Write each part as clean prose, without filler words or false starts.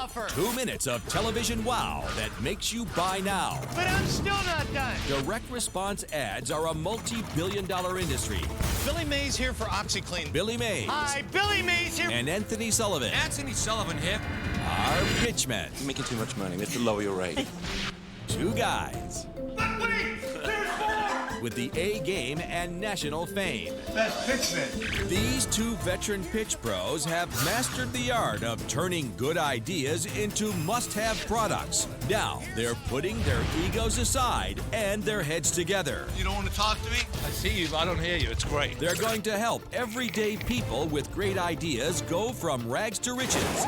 offer. 2 minutes of television wow that makes you buy now. But I'm still not done. Direct response ads are a multi-billion-dollar industry. Billy Mays here for OxyClean. Billy Mays Hi, Billy Mays here. and Anthony Sullivan Anthony Sullivan here. are pitchmen. You're making too much money. We have to lower your rate. Two guys with the A game and national fame. That's PitchMen. These two veteran pitch pros have mastered the art of turning good ideas into must-have products. Now they're putting their egos aside and their heads together. You don't want to talk to me? I see you, but I don't hear you. It's great. They're going to help everyday people with great ideas go from rags to riches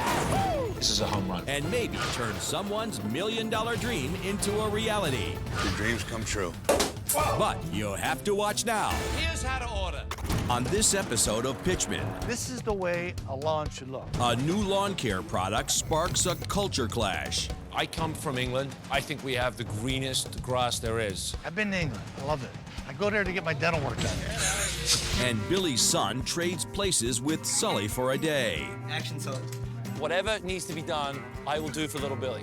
This is a home run. and maybe turn someone's million-dollar dream into a reality. Your dreams come true. But you have to watch now Here's how to order. on this episode of Pitchmen. This is the way a lawn should look. A new lawn care product sparks a culture clash. I come from England. I think we have the greenest grass there is. I've been to England. I love it. I go there to get my dental work done. And Billy's son trades places with Sully for a day. Action, Sully. Whatever needs to be done, I will do for little Billy.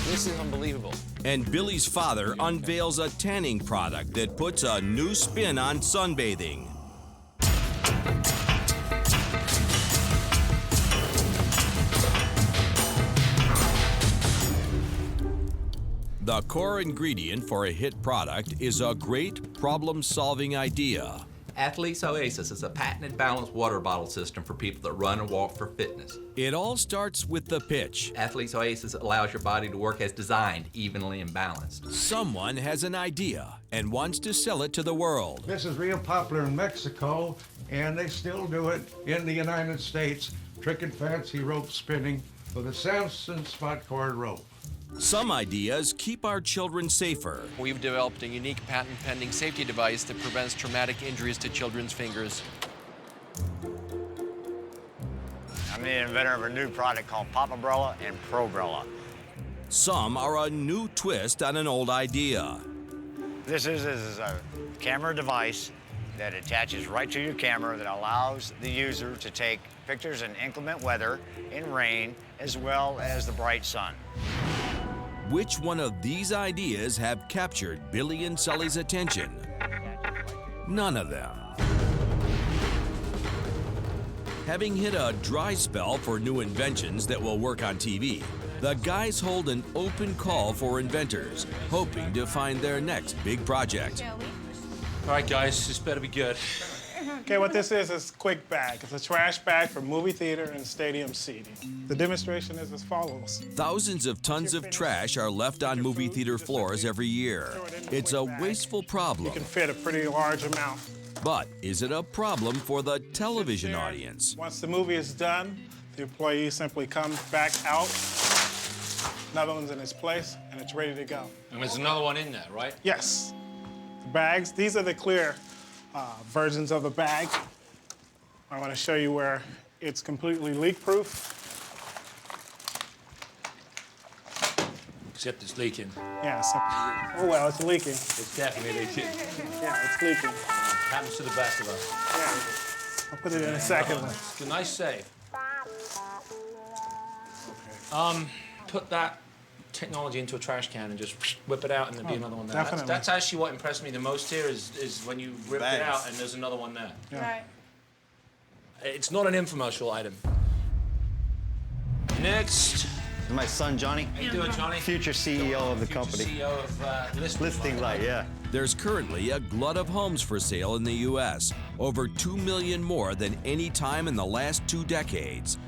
This is unbelievable. And Billy's father unveils a tanning product that puts a new spin on sunbathing. The core ingredient for a hit product is a great problem-solving idea. Athlete's Oasis is a patented balanced water bottle system for people that run and walk for fitness. It all starts with the pitch. Athlete's Oasis allows your body to work as designed, evenly and balanced. Someone has an idea and wants to sell it to the world. This is real popular in Mexico, and they still do it in the United States. Trick and fancy rope spinning with a Samson spot cord rope. Some ideas keep our children safer. We've developed a unique patent-pending safety device that prevents traumatic injuries to children's fingers. I'm the inventor of a new product called Pop Umbrella and Pro-Brella. Some are a new twist on an old idea. This is a camera device that attaches right to your camera that allows the user to take pictures in inclement weather, in rain, as well as the bright sun. Which one of these ideas have captured Billy and Sully's attention? None of them. Having hit a dry spell for new inventions that will work on TV, the guys hold an open call for inventors, hoping to find their next big project. All right, guys, this better be good. Okay, what this is Quick Bag. It's a trash bag for movie theater and stadium seating. The demonstration is as follows. Thousands of tons of trash are left on movie theater floors every year. It's a wasteful You problem. can fit a pretty large amount. But is it a problem for the television There. audience? Once the movie is done, the employee simply comes back out. Another one's in its place, and it's ready to go. And there's another one in there, right? Yes. The bags, these are the clear versions of the bag. I want to show you where it's completely leak-proof. Except it's leaking. Yeah, so, oh well, it's leaking. It's definitely leaking. Yeah, it's leaking. Happens to the best of us. Yeah. I'll put it in a second. It's a nice save. Put that technology into a trash can and just whip it out and there'll be another one there. Definitely. That's actually what impressed me the most here is when you rip it out and there's another one there. Yeah. Right. It's not an infomercial item. Next. My son, Johnny, How you doing, Johnny? future CEO of the Future company. CEO of Listing Light, yeah. There's currently a glut of homes for sale in the U.S., over 2 million more than any time in the last 2 decades.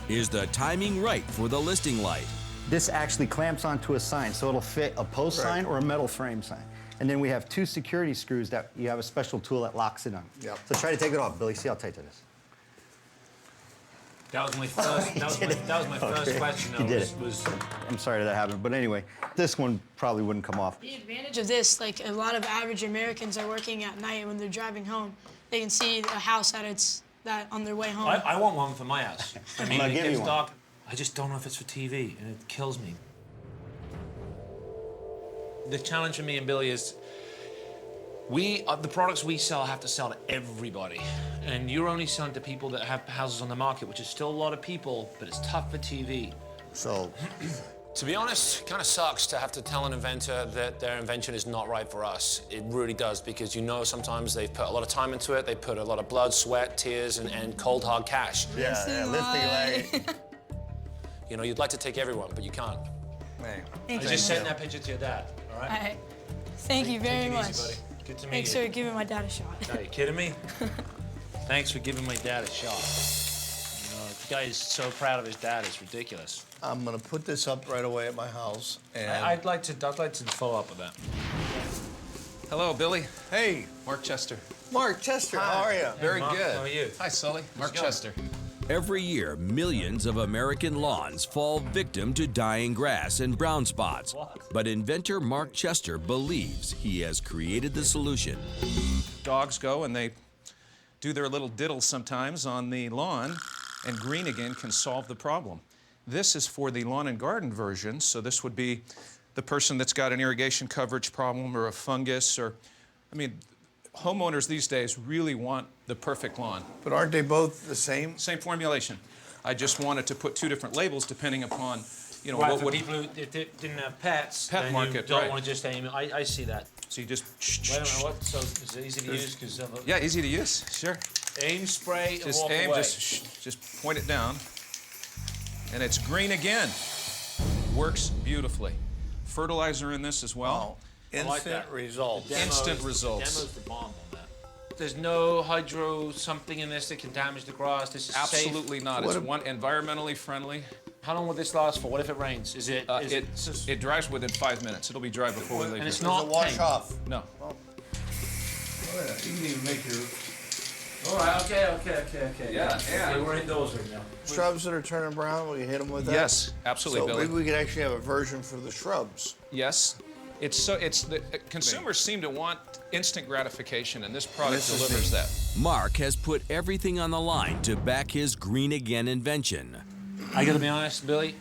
Is the timing right for the listing light? This actually clamps onto a sign, so it'll fit a post sign or a metal frame sign. And then we have 2 security screws that you have a special tool that locks it on. Yep. So try to take it off, Billy. See how tight that is. That was my first. That was my first question. You did was, it. I'm sorry that happened, but anyway, this one probably wouldn't come off. The advantage of this, like a lot of average Americans are working at night when they're driving home, they can see a house that on their way home. I want one for my house. I mean, I'll it give you gets one. dark. I just don't know if it's for TV, and it kills me. The challenge for me and Billy is The products we sell have to sell to everybody. And you're only selling to people that have houses on the market, which is still a lot of people, but it's tough for TV. So, To be honest, it kind of sucks to have to tell an inventor that their invention is not right for us. It really does, because you know sometimes they've put a lot of time into it, they put a lot of blood, sweat, tears, and cold, hard cash. yeah, lifting leg. You know, you'd like to take everyone, but you can't. Hey. Thank I you. just sent that picture to your dad, all All right? right. Thank you very Take it much. easy, buddy. Good to meet Thanks you. for giving my dad a shot. Are you kidding me? Thanks for giving my dad a shot. You know, the guy is so proud of his dad, it's ridiculous. I'm gonna put this up right away at my house, and I'd like to follow up with that. Hello, Billy. hey, Mark Chester. Mark Chester, how are you? Very Mark, good. how are you? Hi, Sully. Mark Chester. Every year, millions of American lawns fall victim to dying grass and brown spots. But inventor Mark Chester believes he has created the solution. Dogs go and they do their little diddles sometimes on the lawn, and Green Again can solve the problem. This is for the lawn and garden version, so this would be the person that's got an irrigation coverage problem or a fungus, or, I mean, homeowners these days really want the perfect lawn. But aren't they both the same? Same formulation. I just wanted to put two different labels depending upon, you know, Right, what for would... people who didn't have pets, Pet then market, you don't right. want to just aim it. I see that. So you just... Wait a minute, what? So is it easy to use? Cause Yeah, easy to use, sure. aim, spray, and Just walk aim, away. just point it down. And it's Green Again. Works beautifully. Fertilizer in this as well. Instant like that. results. Instant results. The demo's the bomb on that. There's no hydro something in this that can damage the grass. This is Absolutely safe. not. It's environmentally friendly. How long will this last for? What if it rains? Is it? It dries within 5 minutes. It'll be dry before we leave. And here. it's not wash pink. off. No. You can even make your All right. Okay. Yeah, yeah. Okay, we're indoors right now. shrubs that are turning brown. We can hit them with that. Yes, absolutely, So Billy. maybe we could actually have a version for the shrubs. Yes. Consumers seem to want instant gratification, and this product delivers that. Mark has put everything on the line to back his Green Again invention. I gotta be honest, Billy.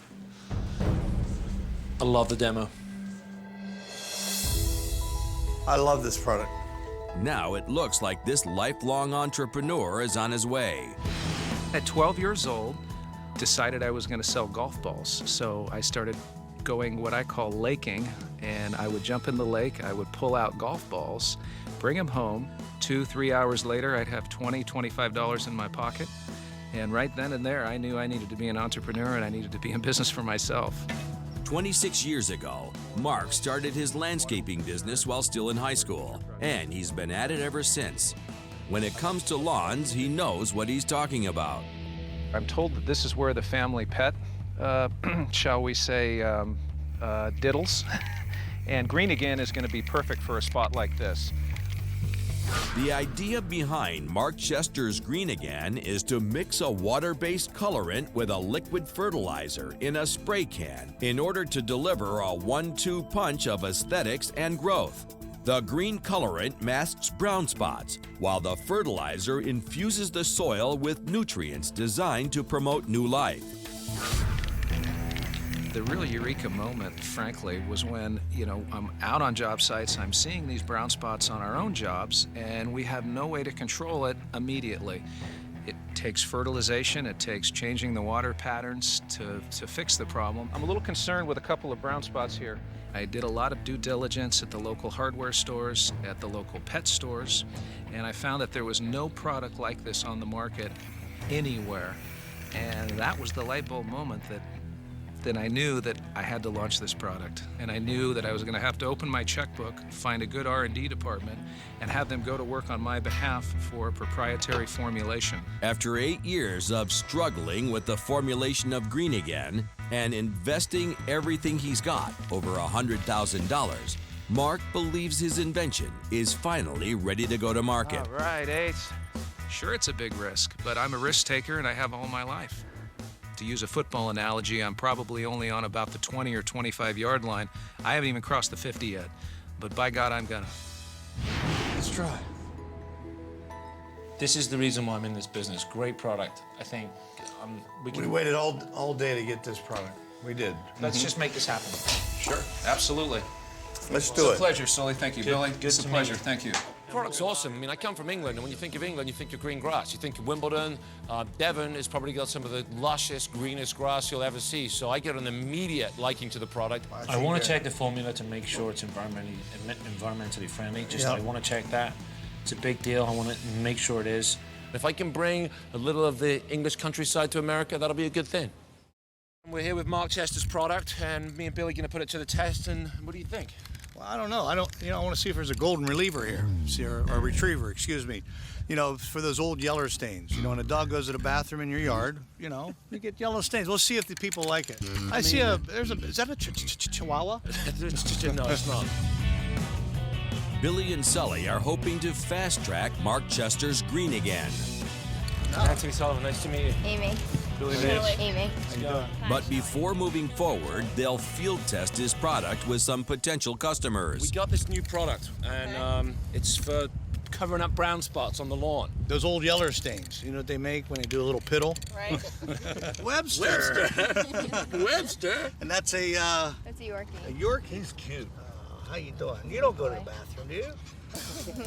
I love the demo. I love this product. Now it looks like this lifelong entrepreneur is on his way. At 12 years old, decided I was going to sell golf balls. So I started going what I call laking, and I would jump in the lake, I would pull out golf balls, bring them home. 2-3 hours later, I'd have $20, $25 in my pocket. And right then and there, I knew I needed to be an entrepreneur and I needed to be in business for myself. 26 years ago, Mark started his landscaping business while still in high school, and he's been at it ever since. When it comes to lawns, he knows what he's talking about. I'm told that this is where the family pet, shall we say, diddles. And Green Again is going to be perfect for a spot like this. The idea behind Mark Chester's Green Again is to mix a water-based colorant with a liquid fertilizer in a spray can in order to deliver a 1-2 punch of aesthetics and growth. The green colorant masks brown spots, while the fertilizer infuses the soil with nutrients designed to promote new life. The real eureka moment, frankly, was when, I'm out on job sites, I'm seeing these brown spots on our own jobs, and we have no way to control it immediately. It takes fertilization, it takes changing the water patterns to fix the problem. I'm a little concerned with a couple of brown spots here. I did a lot of due diligence at the local hardware stores, at the local pet stores, and I found that there was no product like this on the market anywhere. And that was the light bulb moment that I knew that I had to launch this product. And I knew that I was going to have to open my checkbook, find a good R&D department, and have them go to work on my behalf for a proprietary formulation. After 8 years of struggling with the formulation of Green Again and investing everything he's got, over $100,000, Mark believes his invention is finally ready to go to market. All right, Ace. Sure, it's a big risk, but I'm a risk taker and I have all my life. To use a football analogy, I'm probably only on about the 20 or 25 yard line. I haven't even crossed the 50 yet, but by God, I'm gonna. Let's try. This is the reason why I'm in this business. Great product. I think We waited all day to get this product. We did. Let's just make this happen. Sure, absolutely. Let's do it. It's a pleasure, Sully. Thank you, Billy. Good It's to a meet pleasure. you. Thank you. Product's awesome. I mean, I come from England, and when you think of England, you think of green grass. You think of Wimbledon. Devon has probably got some of the lushest, greenest grass you'll ever see. So I get an immediate liking to the product. I want to check the formula to make sure it's environmentally friendly. I want to check that. It's a big deal. I want to make sure it is. If I can bring a little of the English countryside to America, that'll be a good thing. We're here with Mark Chester's product, and me and Billy are going to put it to the test. And what do you think? Well, I don't know. I want to see if there's a golden reliever here, or retriever, excuse me. You know, for those old yeller stains. You know, when a dog goes to the bathroom in your yard, you know, you get yellow stains. We'll see if the people like it. I see is that a chihuahua? No, it's not. Billy and Sully are hoping to fast-track Mark Chester's green again. Anthony Sullivan, nice to meet you. Amy. Billy Amy. But before moving forward, they'll field test his product with some potential customers. We got this new product, and it's for covering up brown spots on the lawn. Those old yeller stains. You know what they make when they do a little piddle? Right. Webster. Webster. And that's a That's a Yorkie. A York. He's cute. How you doing? You don't go to the bathroom, do you?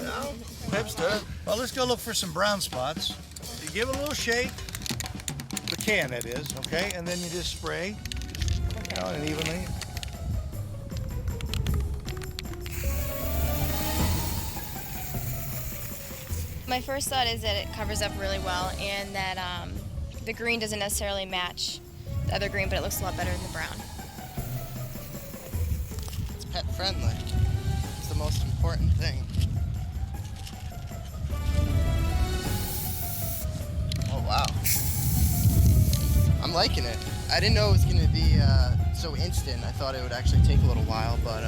No? Webster. Well, let's go look for some brown spots. You give it a little shake. The can, that is, okay? And then you just spray, you know, and evenly. My first thought is that it covers up really well and that the green doesn't necessarily match the other green, but it looks a lot better than the brown. It's pet friendly. It's the most important thing. Oh, wow. I'm liking it. I didn't know it was going to be so instant. I thought it would actually take a little while, but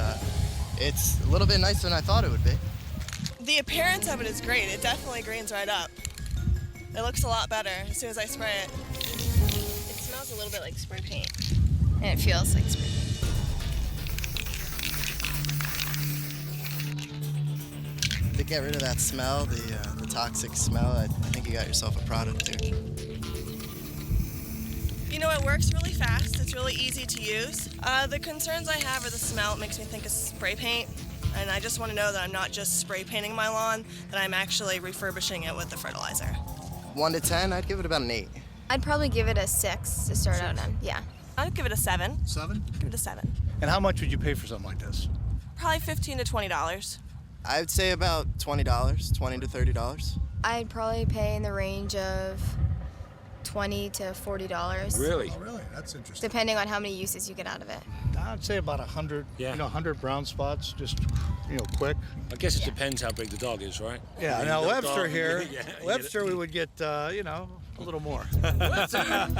it's a little bit nicer than I thought it would be. The appearance of it is great. It definitely greens right up. It looks a lot better as soon as I spray it. It smells a little bit like spray paint. And it feels like spray paint. To get rid of that smell, the toxic smell, I think you got yourself a product there. You know, it works really fast. It's really easy to use. The concerns I have are the smell. It makes me think of spray paint. And I just want to know that I'm not just spray painting my lawn, that I'm actually refurbishing it with the fertilizer. 1 to 10, I'd give it about an 8. I'd probably give it a 6 to start out on. Yeah. I'd give it a 7. 7? Give it a 7. And how much would you pay for something like this? Probably $15 to $20. I would say about $20, $20 to $30. I'd probably pay in the range of $20 to $40. Really? Oh, really? That's interesting. Depending on how many uses you get out of it. I'd say about 100, Yeah. 100 brown spots, just, quick. I guess it depends how big the dog is, right? Yeah, now The Webster dog- here, Yeah, Webster we would get, a little more.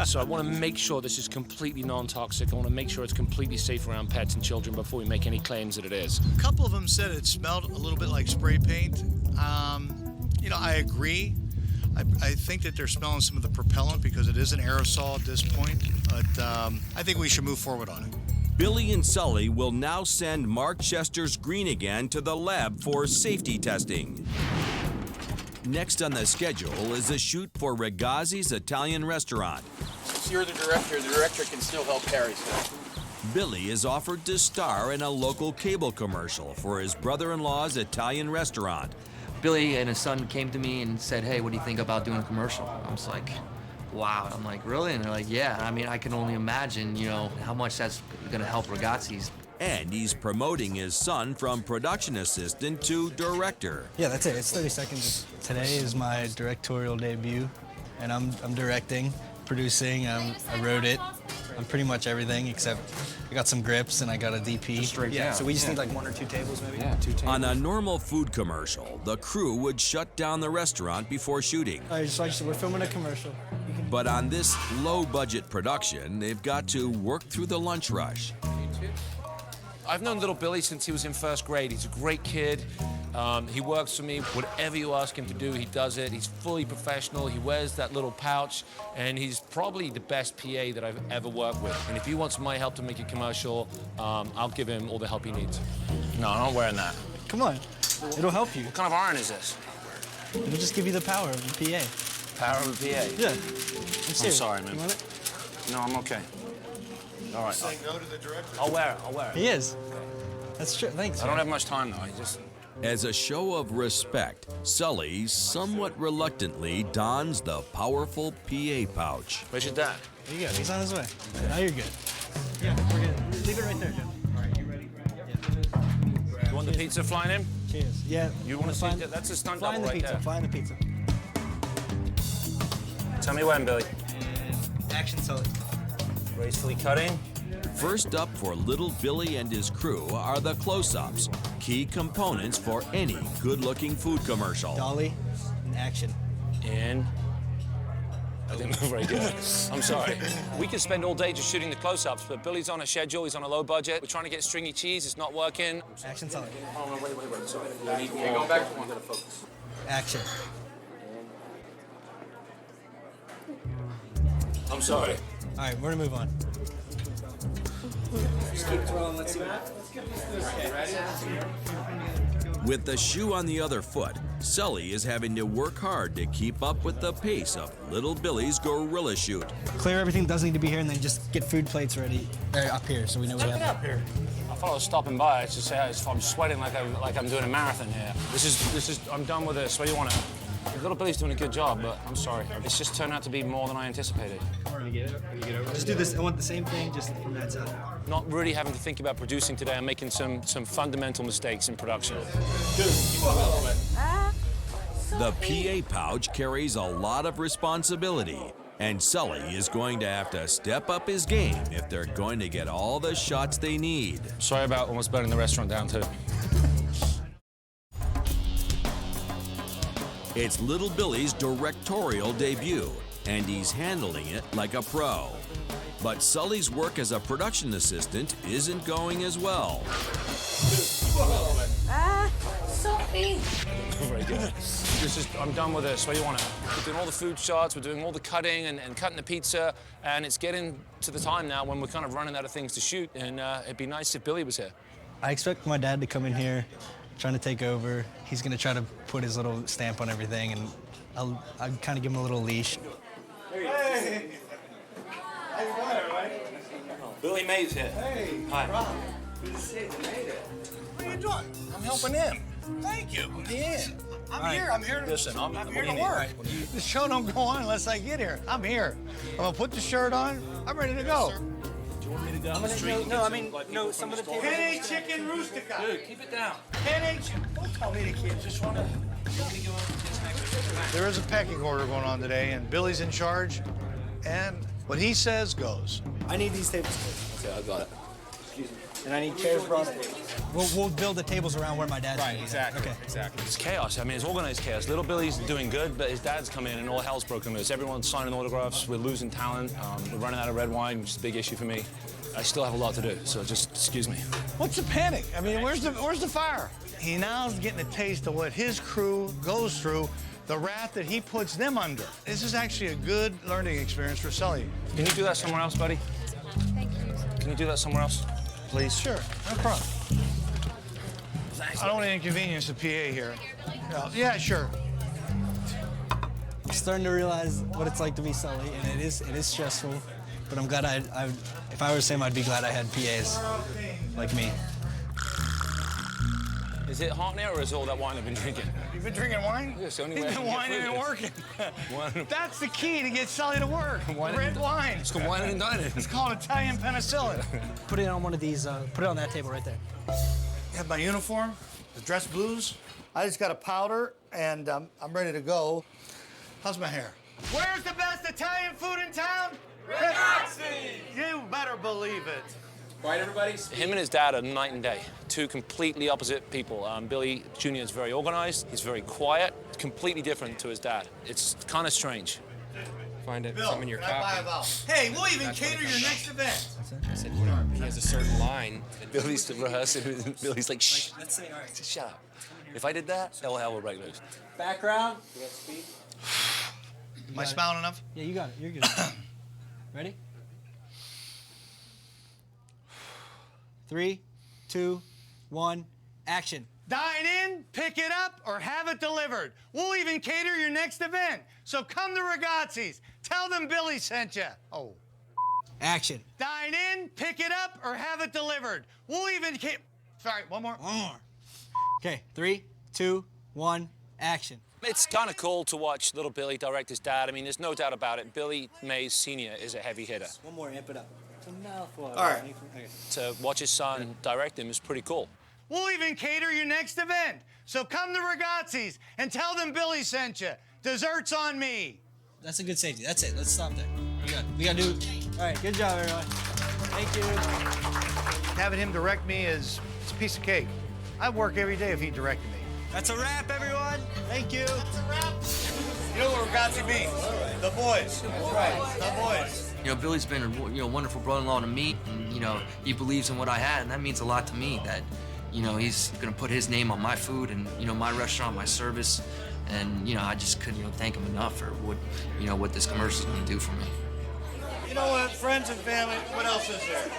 So I want to make sure this is completely non-toxic. I want to make sure it's completely safe around pets and children before we make any claims that it is. A couple of them said it smelled a little bit like spray paint. I agree. I think that they're smelling some of the propellant because it is an aerosol at this point, but I think we should move forward on it. Billy and Sully will now send Mark Chester's green again to the lab for safety testing. Next on the schedule is a shoot for Ragazzi's Italian restaurant. Since you're the director can still help carry stuff. Billy is offered to star in a local cable commercial for his brother-in-law's Italian restaurant. Billy and his son came to me and said, hey, what do you think about doing a commercial? I was like, wow. I'm like, really? And they're like, yeah. I mean, I can only imagine, how much that's going to help Ragazzi's. And he's promoting his son from production assistant to director. Yeah, that's it. It's 30 seconds. Today is my directorial debut, and I'm directing, producing. I wrote it. I'm pretty much everything except I got some grips and I got a DP. Yeah, so we just need like 1 or 2 tables maybe? Yeah, 2 tables. On a normal food commercial, the crew would shut down the restaurant before shooting. All right, so we're filming a commercial. But on this low-budget production, they've got to work through the lunch rush. I've known little Billy since he was in first grade. He's a great kid. He works for me. Whatever you ask him to do, he does it. He's fully professional. He wears that little pouch, and he's probably the best PA that I've ever worked with. And if he wants my help to make a commercial, I'll give him all the help he needs. No, I'm not wearing that. Come on, it'll help you. What kind of iron is this? It'll just give you the power of the PA. Power of a PA? Yeah. I'm sorry, man. You want it? No, I'm okay. All right. Saying no to the director. I'll wear it. He is. That's true. Thanks. I don't have much time, though. As a show of respect, Sully somewhat reluctantly dons the powerful PA pouch. Where's your dad? There you go. He's on his way. Now you're good. Yeah, we're good. Leave it right there, Joe. All right, you ready? Yeah. You want the pizza flying in? Cheers. Yeah. You want to see? That's a stunt double right there. Flying the pizza. Tell me when, Billy. Action, Sully. Gracefully cutting. First up for little Billy and his crew are the close-ups, key components for any good-looking food commercial. Dolly and action. In. I didn't move very good. I'm sorry. We could spend all day just shooting the close-ups, but Billy's on a schedule. He's on a low budget. We're trying to get stringy cheese. It's not working. Action, Sully. Oh, no, wait. Sorry. You're going back to one. You gotta focus. Action. I'm sorry. All right, we're gonna move on. Just keep throwing. Let's see what happens. With the shoe on the other foot, Sully is having to work hard to keep up with the pace of little Billy's gorilla shoot. Clear everything doesn't need to be here, and then just get food plates ready up here, so we know we have up here. I thought I was stopping by. It's just I'm sweating like I'm doing a marathon here. This is. I'm done with this. What do you want to? Little Billy's doing a good job, but I'm sorry. It's just turned out to be more than I anticipated. Just do this. I want the same thing, just from that side. Not really having to think about producing today. I'm making some fundamental mistakes in production. The PA pouch carries a lot of responsibility, and Sully is going to have to step up his game if they're going to get all the shots they need. Sorry about almost burning the restaurant down, too. It's little Billy's directorial debut, and he's handling it like a pro. But Sully's work as a production assistant isn't going as well. Sophie! Very good. I'm done with this. What do you want? We're doing all the food shots, we're doing all the cutting and cutting the pizza, and it's getting to the time now when we're kind of running out of things to shoot, and it'd be nice if Billy was here. I expect my dad to come in here, trying to take over. He's gonna try to put his little stamp on everything, and I'll kind of give him a little leash. Hey! How you doing, everybody? Billy Mays here. Hey, hi. Rob. Good to see you. You made it. What are you doing? I'm helping him. Thank you. Yeah. I'm here. I'm here. Listen, I'm here to work. The show don't go on unless I get here. I'm here. I'm gonna put the shirt on. I'm ready to go. Do you want me to go down the street? No, some of the tables. Penne chicken rustica. Dude, keep it down. Penne chicken. Don't tell me to keep. Just want to. There is a pecking order going on today, and Billy's in charge, and what he says goes. I need these tables, please. Okay, I got it. Excuse me. And I need chairs brought in. We'll build the tables around where my dad's Right, exactly. Okay. Exactly. It's chaos. I mean, it's organized chaos. Little Billy's doing good, but his dad's come in and all hell's broken loose. Everyone's signing autographs. We're losing talent. We're running out of red wine, which is a big issue for me. I still have a lot to do, so just excuse me. What's the panic? I mean, where's the fire? He now is getting a taste of what his crew goes through, the wrath that he puts them under. This is actually a good learning experience for Sully. Can you do that somewhere else, buddy? Thank you. Can you do that somewhere else, please? Sure, no problem. I don't want to inconvenience the PA here. Yeah, sure. I'm starting to realize what it's like to be Sully, and it is stressful. But I'm glad if I were to say him, I'd be glad I had PAs like me. Is it hot now, or is all that wine I've been drinking? You've been drinking wine? Yes, the only He's way I been can get whining through and this. working. That's the key to get Sully to work. Red wine. It's called wine and dining. It's called Italian penicillin. Put it on one of these. Put it on that table right there. I have my uniform, the dress blues. I just got a powder, and I'm ready to go. How's my hair? Where's the best Italian food in town? Ragazzi! You better believe it. Right, everybody? Him and his dad are night and day. Two completely opposite people. Billy Jr. is very organized. He's very quiet. Completely different to his dad. It's kind of strange. Find it. Bill, Some in your can I buy a copy. vowel? Hey, we'll even cater your next event. I said, he has a certain line. Billy's rehearsing. Billy's like, shh. Let's say, all right. Shut up. If I did that, all hell would break loose. Background. Am I smiling enough? Yeah, you got it. You're good. Ready? 3, 2, 1, action. Dine in, pick it up, or have it delivered. We'll even cater your next event. So come to Ragazzi's. Tell them Billy sent you. Oh. Action. Dine in, pick it up, or have it delivered. We'll even Sorry, one more. One more. Okay, 3, 2, 1, action. It's kind of cool to watch little Billy direct his dad. I mean, there's no doubt about it. Billy Mays Sr. is a heavy hitter. One more, amp it up. It's a mouthful. All right. To watch his son direct him is pretty cool. We'll even cater your next event. So come to Ragazzi's and tell them Billy sent you. Desserts on me. That's a good safety. That's it. Let's stop there. We got to do. All right, good job, everyone. Thank you. Having him direct me is it's a piece of cake. I'd work every day if he directed me. That's a wrap, everyone. Thank you. That's a wrap. You know what Ragazzi means? The boys. That's right. The boys. You know, Billy's been a wonderful brother-in-law to me, and he believes in what I had, and that means a lot to me. That he's gonna put his name on my food and my restaurant, my service, and I just couldn't thank him enough for what this commercial is gonna do for me. You know what, friends and family, what else is there?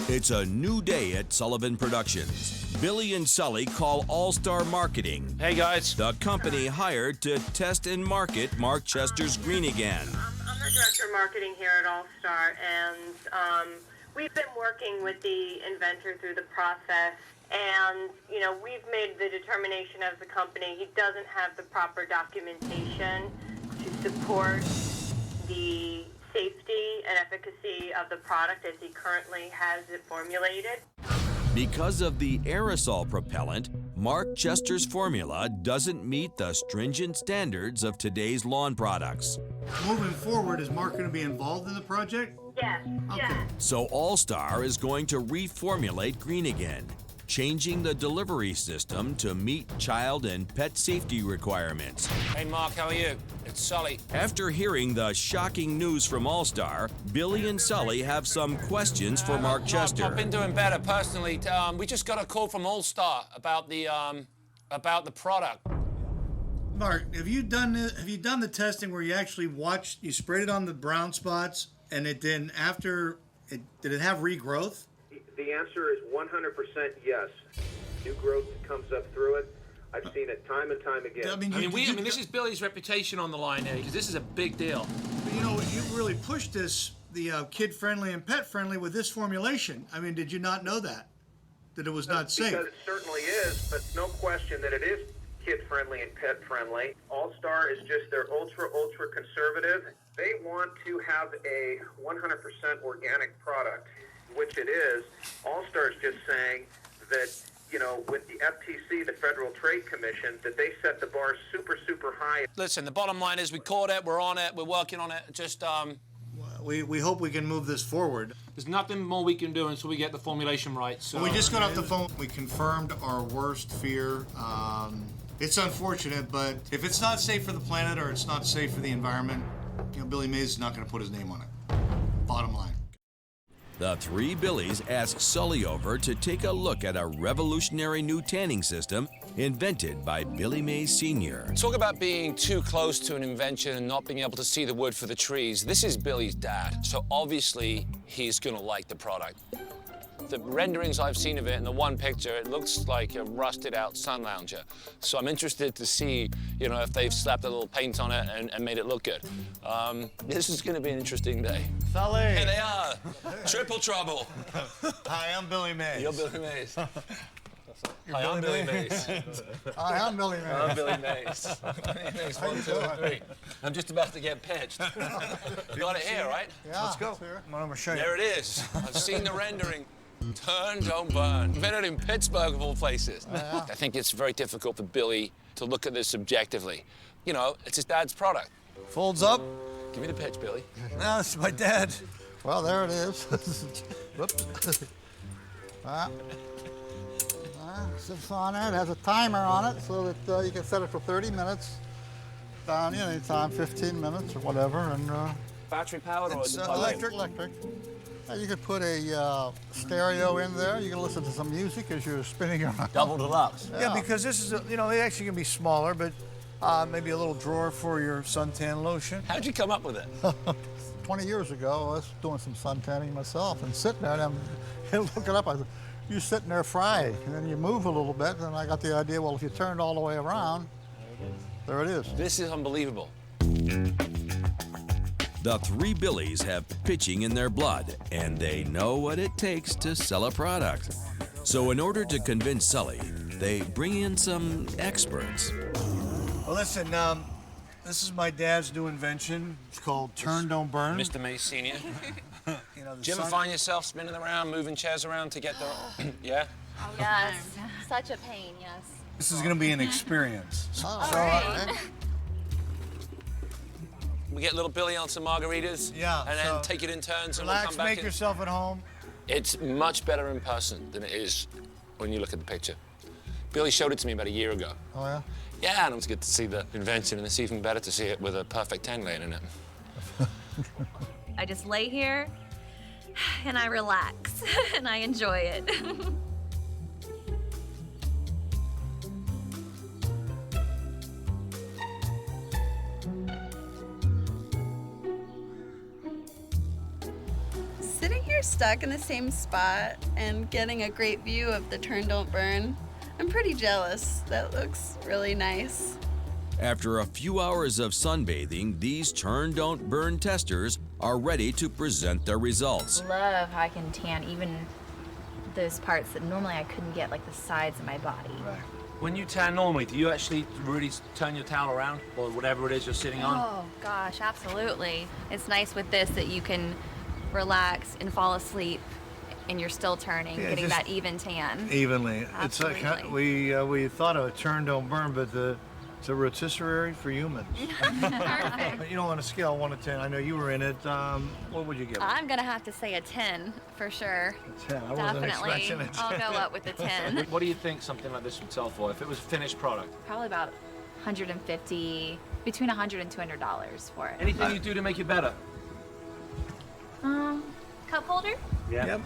It's a new day at Sullivan Productions. Billy and Sully call All-Star Marketing. Hey, guys. The company hired to test and market Mark Chester's Green Again. I'm the director of marketing here at All-Star, and we've been working with the inventor through the process. And, we've made the determination as a company he doesn't have the proper documentation to support the safety and efficacy of the product as he currently has it formulated. Because of the aerosol propellant, Mark Chester's formula doesn't meet the stringent standards of today's lawn products. Moving forward, is Mark going to be involved in the project? Yes. Okay. Yes. So All-Star is going to reformulate Green Again, changing the delivery system to meet child and pet safety requirements. Hey, Mark, how are you? It's Sully. After hearing the shocking news from All-Star, Billy and Sully have some questions for Mark Chester. I've been doing better personally. We just got a call from All-Star about the product. Mark, have you done the testing where you actually you sprayed it on the brown spots, and it then did it have regrowth? The answer is 100% yes. New growth comes up through it. I've seen it time and time again. I mean, this is Billy's reputation on the line here, because this is a big deal. But, you really pushed the kid-friendly and pet-friendly with this formulation. I mean, did you not know that it was not safe? Because it certainly is, but no question that it is kid-friendly and pet-friendly. All-Star is just they're ultra conservative. They want to have a 100% organic product, which it is. All-Star is just saying that, with the FTC, the Federal Trade Commission, that they set the bar super high. Listen, the bottom line is we caught it, we're on it, we're working on it. Just, We hope we can move this forward. There's nothing more we can do until we get the formulation right. So we just got off the phone. We confirmed our worst fear. It's unfortunate, but if it's not safe for the planet or it's not safe for the environment, Billy Mays is not going to put his name on it. Bottom line. The three Billies asked Sully over to take a look at a revolutionary new tanning system invented by Billy Mays Sr. Talk about being too close to an invention and not being able to see the wood for the trees. This is Billy's dad, so obviously he's gonna like the product. The renderings I've seen of it in the one picture, it looks like a rusted out sun lounger. So I'm interested to see, if they've slapped a little paint on it and made it look good. This is gonna be an interesting day. Sully! Here they are, triple trouble. Hi, I'm Billy Mays. You're Billy Mays. Hi, I'm Billy Mays. Hi, I'm Billy Mays. I'm Billy Mays. Name's 1, 2, 3. I'm just about to get pitched. You got it here, right? Yeah. Let's go. I'm gonna show you. There it is. I've seen the rendering. Turn, don't burn. Invented in Pittsburgh, of all places. Yeah. I think it's very difficult for Billy to look at this objectively. It's his dad's product. Folds up. Give me the pitch, Billy. No, it's my dad. Well, there it is. Whoops. Sits on there. It has a timer on it so that you can set it for 30 minutes. Down anytime, 15 minutes or whatever. And battery powered or it's electric. You could put a stereo in there. You can listen to some music as you're spinning around. Double deluxe. Yeah, because this is, it actually can be smaller, but maybe a little drawer for your suntan lotion. How'd you come up with it? 20 years ago, I was doing some suntanning myself and sitting there and I'm looking up. I said, you're sitting there fried, and then you move a little bit, and I got the idea, well, if you turn it all the way around, there it is. This is unbelievable. The three Billies have pitching in their blood, and they know what it takes to sell a product. So in order to convince Sully, they bring in some experts. Well, listen, this is my dad's new invention. It's called Turn Don't Burn. Mr. Mays Senior. You know, Do you ever find yourself spinning around, moving chairs around to get the... Yeah? Yes, such a pain, yes. This is going to be an experience. We get little Billy on some margaritas. Yeah. And then take it in turns and we'll Relax, come back make in. yourself at home. It's much better in person than it is when you look at the picture. Billy showed it to me about a year ago. Oh, yeah? Yeah, and it was good to see the invention, and it's even better to see it with a perfect 10 laying in it. I just lay here and I relax and I enjoy it. Sitting here stuck in the same spot and getting a great view of the Turn Don't Burn, I'm pretty jealous. That looks really nice. After a few hours of sunbathing, these Turn Don't Burn testers are ready to present their results. Love how I can tan even those parts that normally I couldn't get, like the sides of my body. Right. When you tan normally, do you actually really turn your towel around or whatever it is you're sitting on? Oh gosh, absolutely. It's nice with this that you can relax and fall asleep and you're still turning, getting that even tan. Evenly. Absolutely. It's like we thought of a Turn Don't Burn, but it's a rotisserie for humans. Perfect. You know, on a scale of 1 to 10, I know you were in it. What would you give it? I'm gonna have to say a 10 for sure. A 10. I wasn't Definitely. expecting a 10. I'll go up with a 10. What do you think something like this would sell for if it was a finished product? Probably about 150, between $100 and $200 for it. Anything you do to make it better? Cup holder? Yeah. Yep.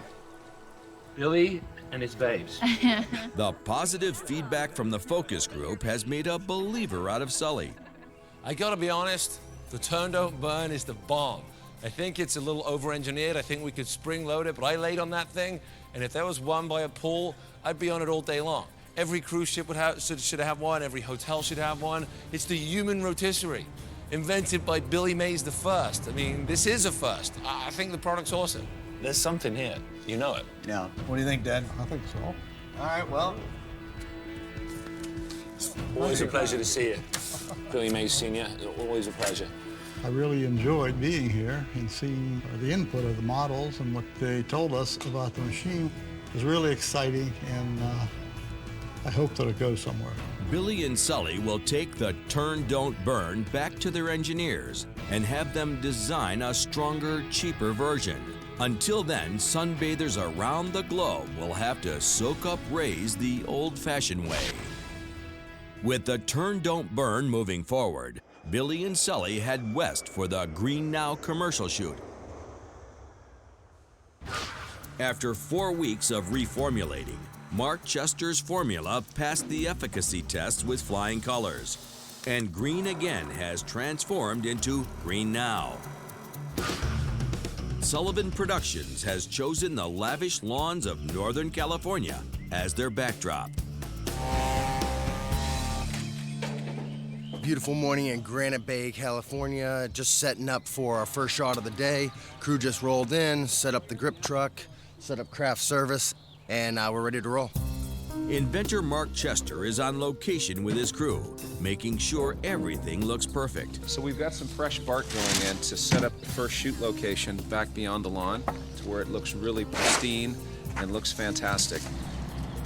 Billy and his babes. The positive feedback from the focus group has made a believer out of Sully. I gotta be honest, the Turn Don't Burn is the bomb. I think it's a little over-engineered. I think we could spring-load it, but I laid on that thing, and if there was one by a pool, I'd be on it all day long. Every cruise ship should have one, every hotel should have one. It's the human rotisserie, invented by Billy Mays the First. I mean, this is a first. I think the product's awesome. There's something here. You know it. Yeah. What do you think, Dad? I think so. All right, well. Always a pleasure to see you. Billy Mays Senior, always a pleasure. I really enjoyed being here and seeing the input of the models and what they told us about the machine. It was really exciting, and I hope that it goes somewhere. Billy and Sully will take the Turn Don't Burn back to their engineers and have them design a stronger, cheaper version. Until then, sunbathers around the globe will have to soak up rays the old-fashioned way. With the Turn Don't Burn moving forward, Billy and Sully head west for the Green Now commercial shoot. After 4 weeks of reformulating, Mark Chester's formula passed the efficacy test with flying colors, and Green again has transformed into Green Now. Sullivan Productions has chosen the lavish lawns of Northern California as their backdrop. Beautiful morning in Granite Bay, California. Just setting up for our first shot of the day. Crew just rolled in, set up the grip truck, set up craft service, and we're ready to roll. Inventor Mark Chester is on location with his crew, making sure everything looks perfect. So we've got some fresh bark going in to set up the first shoot location back beyond the lawn to where it looks really pristine and looks fantastic.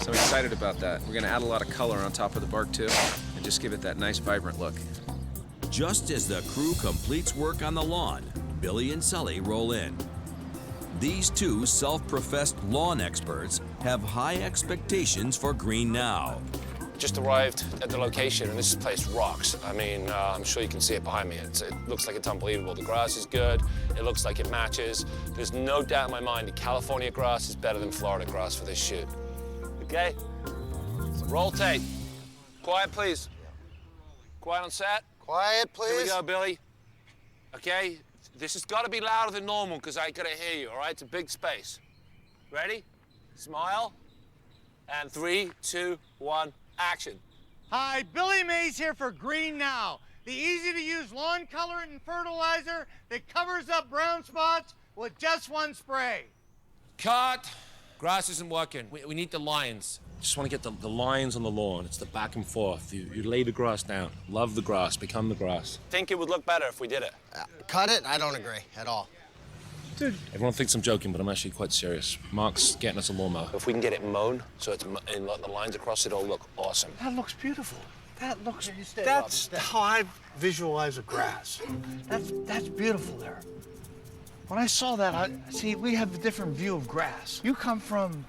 So I'm excited about that. We're gonna add a lot of color on top of the bark too and just give it that nice vibrant look. Just as the crew completes work on the lawn, Billy and Sully roll in. These two self-professed lawn experts have high expectations for Green Now. Just arrived at the location, and this place rocks. I mean, I'm sure you can see it behind me. It looks like it's unbelievable. The grass is good. It looks like it matches. There's no doubt in my mind the California grass is better than Florida grass for this shoot. Okay? So roll tape. Quiet, please. Quiet on set. Quiet, please. Here we go, Billy. Okay? This has got to be louder than normal because I got to hear you, all right? It's a big space. Ready? Smile. And 3, 2, 1, action. Hi, Billy Mays here for Green Now. The easy-to-use lawn colorant and fertilizer that covers up brown spots with just one spray. Cut. Grass isn't working. We need the lines. Just want to get the lines on the lawn. It's the back and forth. You lay the grass down. Love the grass. Become the grass. Think it would look better if we did it. Cut it? I don't agree at all. Dude. Everyone thinks I'm joking, but I'm actually quite serious. Mark's getting us a lawnmower. If we can get it mown, so it's and the lines across it all look awesome. That looks beautiful. That looks, that's how I visualize a grass. That's beautiful there. When I saw that, see, we have a different view of grass. You come from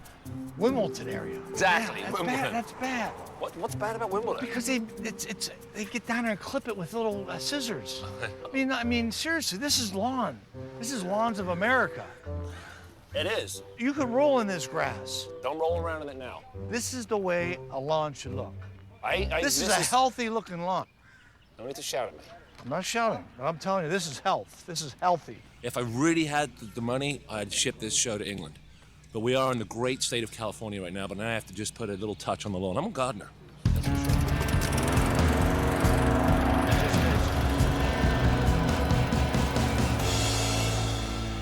Wimbledon area. Exactly, Yeah, that's Wimbledon. bad, that's bad. What's bad about Wimbledon? Because they get down there and clip it with little scissors. I mean, seriously, this is lawn. This is lawns of America. It is. You could roll in this grass. Don't roll around in it now. This is the way a lawn should look. This is a healthy-looking lawn. Don't need to shout at me. I'm not shouting, but I'm telling you, this is health. This is healthy. If I really had the money, I'd ship this show to England. But we are in the great state of California right now, but now I have to just put a little touch on the lawn. I'm a gardener. That's for sure.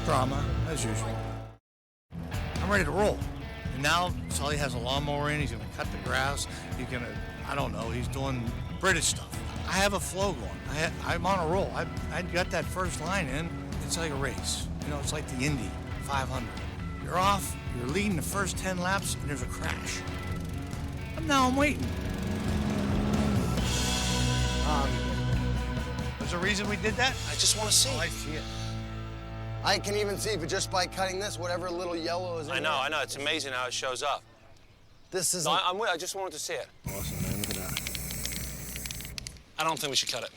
Drama, as usual. I'm ready to roll. And now Sully has a lawnmower in. He's going to cut the grass. He's going to, I don't know, he's doing British stuff. I have a flow going. I'm on a roll. I got that first line in. It's like a race. You know, it's like the Indy 500. You're off, you're leading the first 10 laps, and there's a crash. And now I'm waiting. There's a reason we did that? I just want to see. Oh, I see it. I can even see, but just by cutting this, whatever little yellow is in I know. It's amazing how it shows up. This is. No, I'm with. I just wanted to see it. Awesome, man. Look at that. I don't think we should cut it.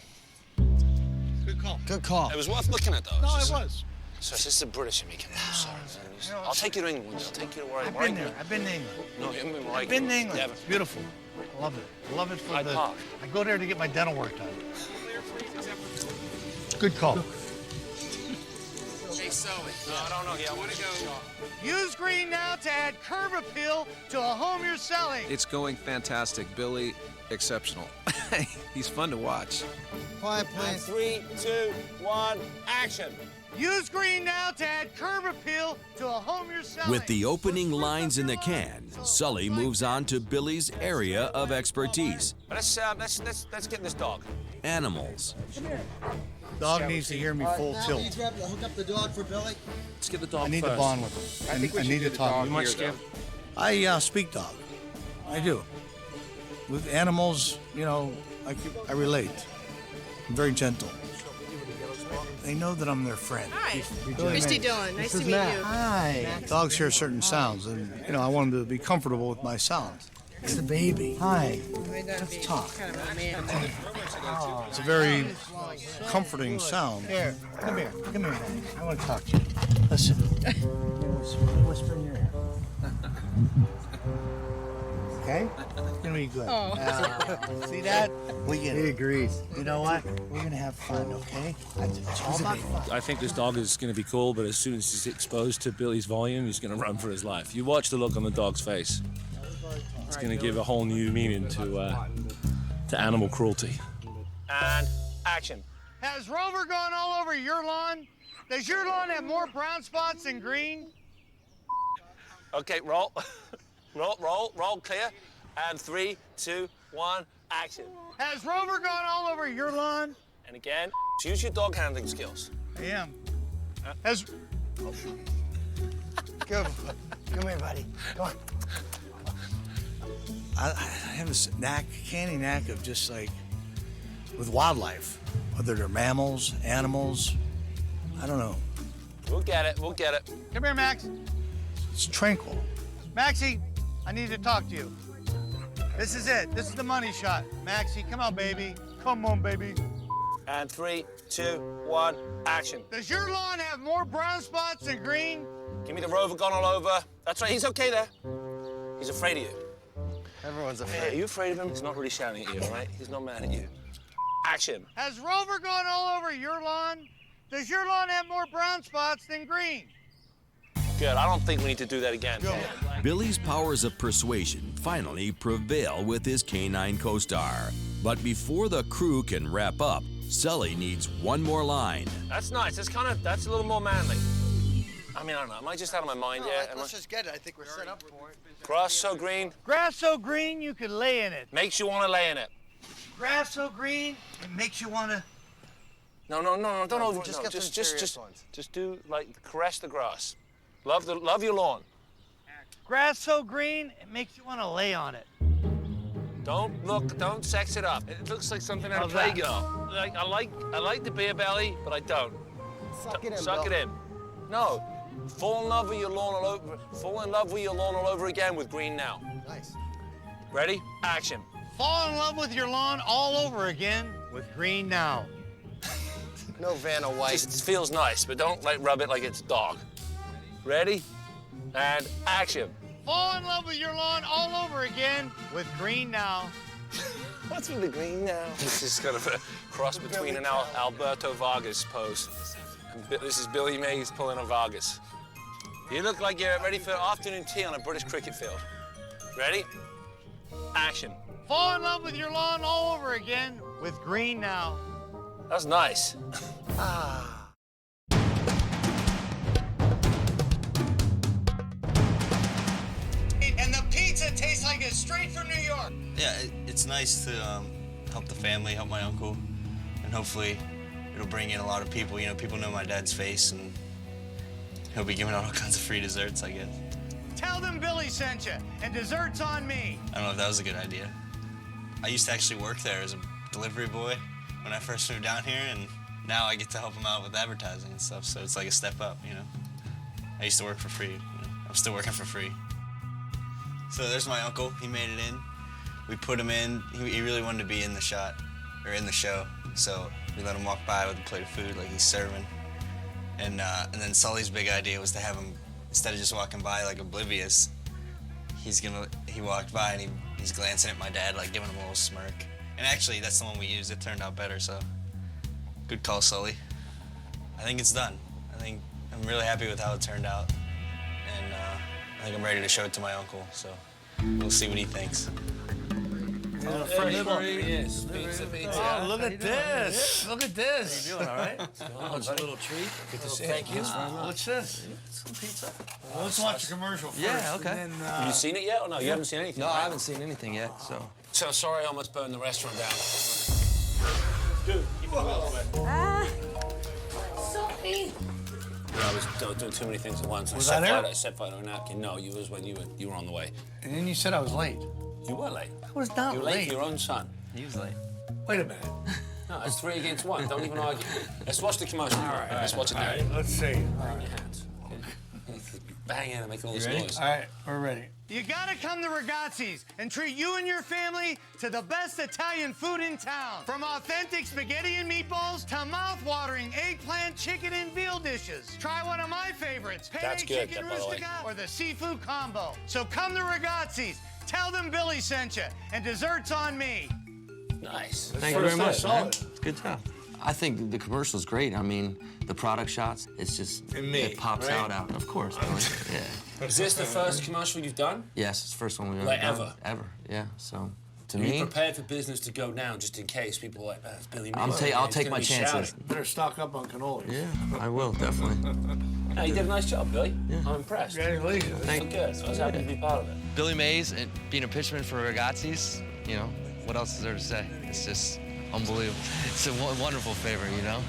Good call. Good call. It was worth looking at, though. No, it was. So this is the British in me. I'm sorry. I'll take you to England. I'll take you to where I've been there. I've been to England. No, you haven't been where I've been to England. It's beautiful. I love it. I love it for Hyde Park. I go there to get my dental work done. Good call. Hey, Sully. No, I don't know. Yeah, I want to go. Use green now to add curb appeal to a home you're selling. It's going fantastic. Billy, exceptional. He's fun to watch. Quiet, And please. 3, 2, 1, action. Use green now to add curb appeal to a home you're selling. With the opening lines in the can, Sully moves on to Billy's area of expertise. Let's get this dog. Animals. Dog needs to hear me full tilt. Hook up the dog for Billy. Let's get the dog I need to first. bond with him. I need to talk. You might skip. I speak dog. I do. With animals, you know, I relate. I'm very gentle. They know that I'm their friend. Hi. Billy Christy Mays. Dillon. Nice to meet Matt. you. Hi. Dogs hear certain sounds, and you know I want them to be comfortable with my sounds. It's the baby. Hi. Let's talk. It's a very comforting sound. Here, come here, Daddy. I want to talk to you. Listen. Whisper in your ear. Okay? It's gonna be good. See that? He agrees. You know what? We're gonna have fun, okay? It's all about fun. I think this dog is going to be cool, but as soon as he's exposed to Billy's volume, he's going to run for his life. You watch the look on the dog's face. It's going to give a whole new meaning to animal cruelty. And action. Has Rover gone all over your lawn? Does your lawn have more brown spots than green? Okay, roll. roll, clear. And 3, 2, 1, action. Has Rover gone all over your lawn? And again, use your dog handling skills. I am. Has... Come here, buddy. Come on. I have this canny knack of just like with wildlife, whether they're mammals, animals, I don't know. We'll get it. Come here, Max. It's tranquil. Maxie, I need to talk to you. This is it. This is the money shot. Maxie, come on, baby. Come on, baby. And 3, 2, 1, action. Does your lawn have more brown spots than green? Give me the Rover gone all over. That's right, he's okay there. He's afraid of you. Everyone's Hey, afraid. are you afraid of him? He's not really shouting at you, all right? He's not mad at you. Action. Has Rover gone all over your lawn? Does your lawn have more brown spots than green? Good, I don't think we need to do that again. Billy's powers of persuasion finally prevail with his canine co-star. But before the crew can wrap up, Sully needs one more line. That's nice. That's a little more manly. I mean, I don't know. Am I just out of my mind yet? Let's just get it. I think we're set up for it. Grass so green. Grass so green you could lay in it. Makes you want to lay in it. Grass so green it makes you want to. No, don't over. Just get some serious ones. Just do like caress the grass. Love your lawn. Grass so green it makes you want to lay on it. Don't sex it up. It looks like something out of Playgirl. Like I like the beer belly, but I don't. Suck it in. No. Fall in love with your lawn all over. Fall in love with your lawn all over again with Green Now. Nice. Ready? Action. Fall in love with your lawn all over again with Green Now. No Vanna White. Just feels nice, but don't rub it like it's a dog. Ready? And action. Fall in love with your lawn all over again with Green Now. What's with the green now? This is kind of a cross between an Alberto Vargas pose. This is Billy Mays pulling a Vargas. You look like you're ready for afternoon tea on a British cricket field. Ready? Action. Fall in love with your lawn all over again with Green Now. That's nice. And the pizza tastes like it's straight from New York. Yeah, it's nice to help the family, help my uncle, and hopefully it'll bring in a lot of people. You know, people know my dad's face, and he'll be giving out all kinds of free desserts, I guess. Tell them Billy sent you, and desserts on me. I don't know if that was a good idea. I used to actually work there as a delivery boy when I first moved down here, and now I get to help him out with advertising and stuff, so it's like a step up, you know. I used to work for free, you know. I'm still working for free. So there's my uncle. He made it in. We put him in. He really wanted to be in the shot, or in the show, so we let him walk by with a plate of food like he's serving. And then Sully's big idea was to have him, instead of just walking by like oblivious, he walked by and he's glancing at my dad, like giving him a little smirk. And actually, that's the one we used. It turned out better, so good call, Sully. I think it's done. I'm really happy with how it turned out. And I think I'm ready to show it to my uncle, so we'll see what he thinks. Yes, pizza. Oh, look at this. Look at this. How you doing, all right? Oh, it's a little treat. Good to see Thank you. you. What's this? Some pizza. Well, let's watch the commercial first. Yeah, okay. And then, Have you seen it yet, or no? You haven't seen anything, No, right? I haven't seen anything yet, so. So sorry I almost burned the restaurant down. Dude, keep it away. Sophie. I was doing too many things at once. Was I there? I set fire to a napkin. No, you was when you were on the way. And then you said I was late. You were late. I was not You were late for your own son. He was late. Wait a minute. No, it's 3 against 1. Don't even argue. Let's watch the commercial. All right. Let's watch it now. All right, let's see. All right. Your hands. Bang in and make all this Ready? noise. All right, we're ready. You gotta come to Ragazzi's and treat you and your family to the best Italian food in town. From authentic spaghetti and meatballs to mouth-watering eggplant, chicken, and veal dishes. Try one of my favorites, That's penne good, chicken by the way. rustica or the seafood combo. So come to Ragazzi's, tell them Billy sent you, and desserts on me. Nice. Thank you very much, man. Good job. I think the commercial's great. I mean, the product shots, it's just, And me, it pops right? out. Of course, Billy. Yeah. Is this the first commercial you've done? Yes, it's the first one we've ever Like done. ever? Ever, yeah. So, to Are you me, prepared for business to go down just in case people are like, it's Billy Mays. I'll He's take gonna my be chances. shouting. Better stock up on cannolis. Yeah, I will, definitely. No, you did a nice job, Billy. Yeah. I'm impressed. Congratulations. Thank you. Good. I was happy to be part of it. Billy Mays and being a pitchman for Ragazzi's, you know, what else is there to say? It's just unbelievable. It's a wonderful favor, you know?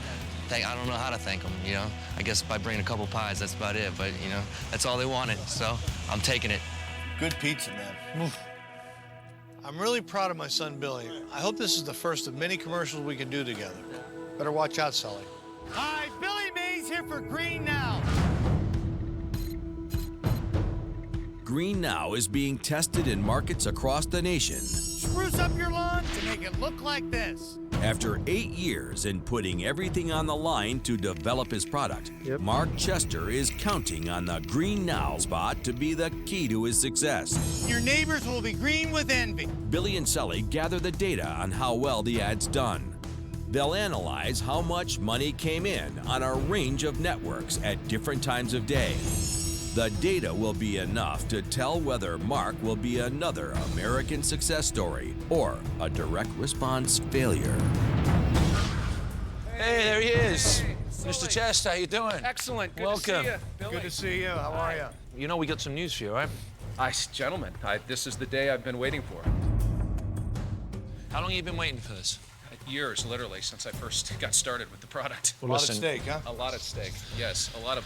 I don't know how to thank them, you know? I guess by bringing a couple pies, that's about it, but, you know, that's all they wanted, so I'm taking it. Good pizza, man. I'm really proud of my son, Billy. I hope this is the first of many commercials we can do together. Better watch out, Sully. Hi, Billy Mays here for Green Now. Green Now is being tested in markets across the nation. Spruce up your lawn to make it look like this. After 8 years in putting everything on the line to develop his product, Mark Chester is counting on the Green Now spot to be the key to his success. Your neighbors will be green with envy. Billy and Sully gather the data on how well the ad's done. They'll analyze how much money came in on a range of networks at different times of day. The data will be enough to tell whether Mark will be another American success story or a direct response failure. Hey, there he is. Mr. Chester, how you doing? Excellent. Good Welcome. to see you, Billy. Good to see you. How are you? You know we got some news for you, right? Gentlemen, this is the day I've been waiting for. How long have you been waiting for this? Years, literally, since I first got started with the product. A lot at stake, huh? A lot at stake, yes. A lot of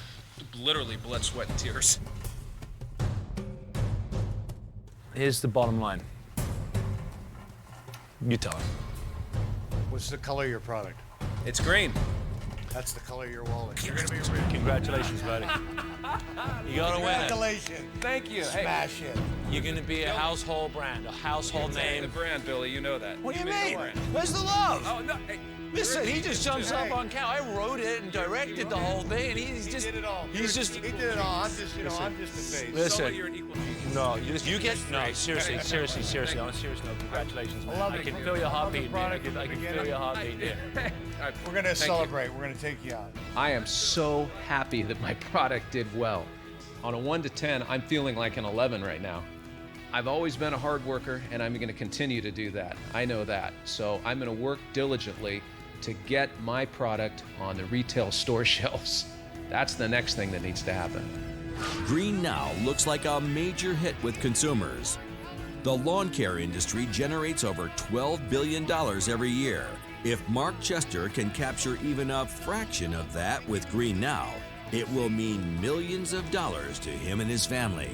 literally blood, sweat, and tears. Here's the bottom line. You tell him. What's the color of your product? It's green. That's the color of your wallet. You're gonna be rich. Congratulations, buddy. You got a winner. Congratulations. Thank you. Smash it. You're gonna be a household brand, a household name. The brand, Billy, you know that. What do you made mean? the brand. Where's the love? Oh, no. Hey, Listen, he just jumps up on camera. I wrote it and directed the whole thing, and he's just. He did it all. He's just. He did it all. I'm just, I'm just a face. Listen. You're an equal genius. No, you get. No, seriously. On a serious note, congratulations. Man. I can feel your heartbeat. I can feel your heartbeat. Yeah. We're gonna celebrate. We're gonna take you out. I am so happy that my product did well. On a 1 to 10, I'm feeling like an 11 right now. I've always been a hard worker, and I'm going to continue to do that. I know that. So I'm going to work diligently to get my product on the retail store shelves. That's the next thing that needs to happen. Green Now looks like a major hit with consumers. The lawn care industry generates over $12 billion every year. If Mark Chester can capture even a fraction of that with Green Now, it will mean millions of dollars to him and his family.